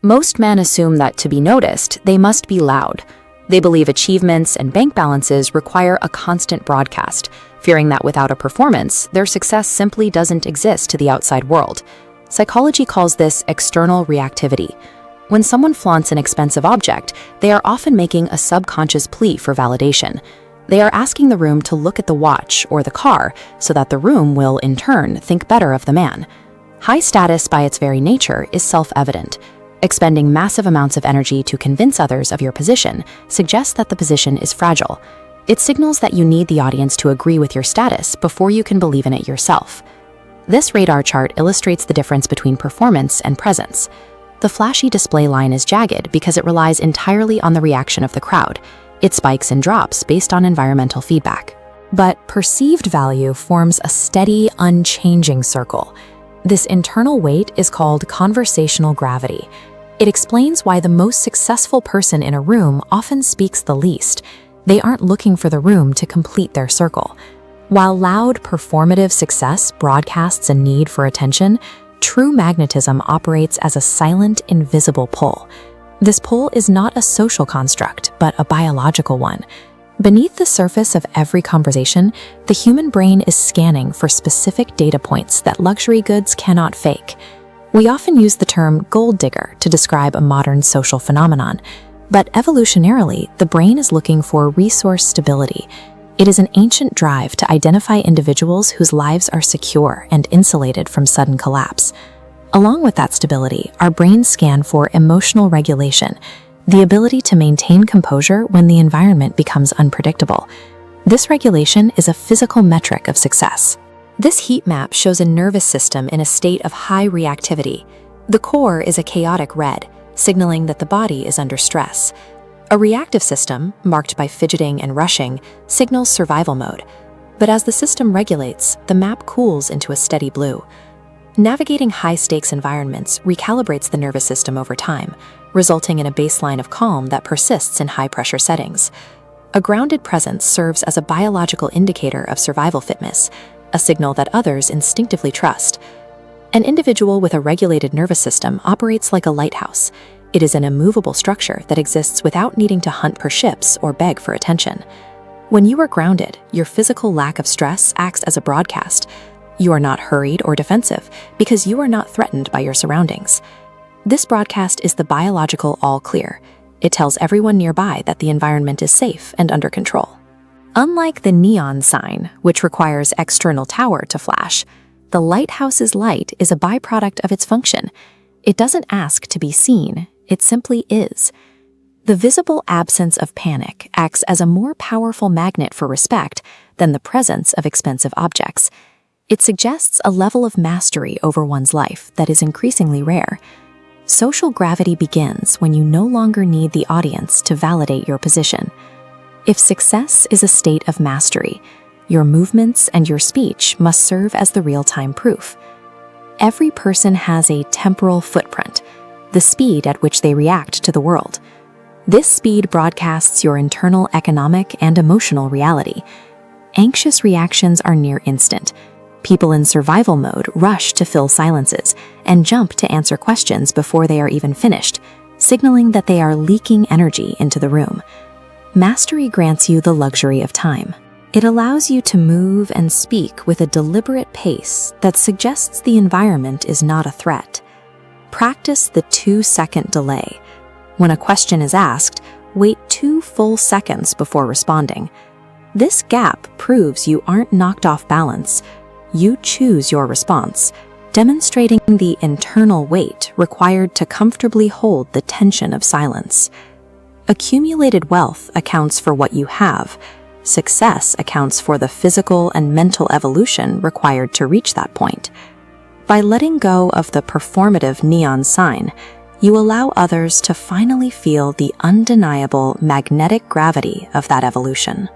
Most men assume that to be noticed, they must be loud. They believe achievements and bank balances require a constant broadcast, fearing that without a performance, their success simply doesn't exist to the outside world. Psychology calls this external reactivity. When someone flaunts an expensive object, they are often making a subconscious plea for validation. They are asking the room to look at the watch or the car so that the room will, in turn, think better of the man. High status by its very nature is self-evident. Expending massive amounts of energy to convince others of your position suggests that the position is fragile. It signals that you need the audience to agree with your status before you can believe in it yourself. This radar chart illustrates the difference between performance and presence. The flashy display line is jagged because it relies entirely on the reaction of the crowd. It spikes and drops based on environmental feedback. But perceived value forms a steady, unchanging circle. This internal weight is called conversational gravity. It explains why the most successful person in a room often speaks the least. They aren't looking for the room to complete their circle. While loud, performative success broadcasts a need for attention, true magnetism operates as a silent, invisible pull. This pull is not a social construct, but a biological one. Beneath the surface of every conversation, the human brain is scanning for specific data points that luxury goods cannot fake. We often use the term gold digger to describe a modern social phenomenon, but evolutionarily, the brain is looking for resource stability. It is an ancient drive to identify individuals whose lives are secure and insulated from sudden collapse. Along with that stability, our brains scan for emotional regulation, the ability to maintain composure when the environment becomes unpredictable. This regulation is a physical metric of success. This heat map shows a nervous system in a state of high reactivity. The core is a chaotic red, signaling that the body is under stress. A reactive system, marked by fidgeting and rushing, signals survival mode. But as the system regulates, the map cools into a steady blue. Navigating high-stakes environments recalibrates the nervous system over time, resulting in a baseline of calm that persists in high-pressure settings. A grounded presence serves as a biological indicator of survival fitness, a signal that others instinctively trust. An individual with a regulated nervous system operates like a lighthouse. It is an immovable structure that exists without needing to hunt for ships or beg for attention. When you are grounded, your physical lack of stress acts as a broadcast. You are not hurried or defensive because you are not threatened by your surroundings. This broadcast is the biological all clear. It tells everyone nearby that the environment is safe and under control. Unlike the neon sign, which requires external tower to flash, the lighthouse's light is a byproduct of its function. It doesn't ask to be seen, it simply is. The visible absence of panic acts as a more powerful magnet for respect than the presence of expensive objects. It suggests a level of mastery over one's life that is increasingly rare. Social gravity begins when you no longer need the audience to validate your position. If success is a state of mastery, your movements and your speech must serve as the real-time proof. Every person has a temporal footprint, the speed at which they react to the world. This speed broadcasts your internal economic and emotional reality. Anxious reactions are near instant. People in survival mode rush to fill silences and jump to answer questions before they are even finished, signaling that they are leaking energy into the room. Mastery grants you the luxury of time. It allows you to move and speak with a deliberate pace that suggests the environment is not a threat. Practice the 2-second delay. When a question is asked, wait 2 full seconds before responding. This gap proves you aren't knocked off balance. You choose your response, demonstrating the internal weight required to comfortably hold the tension of silence. Accumulated wealth accounts for what you have. Success accounts for the physical and mental evolution required to reach that point. By letting go of the performative neon sign, you allow others to finally feel the undeniable magnetic gravity of that evolution.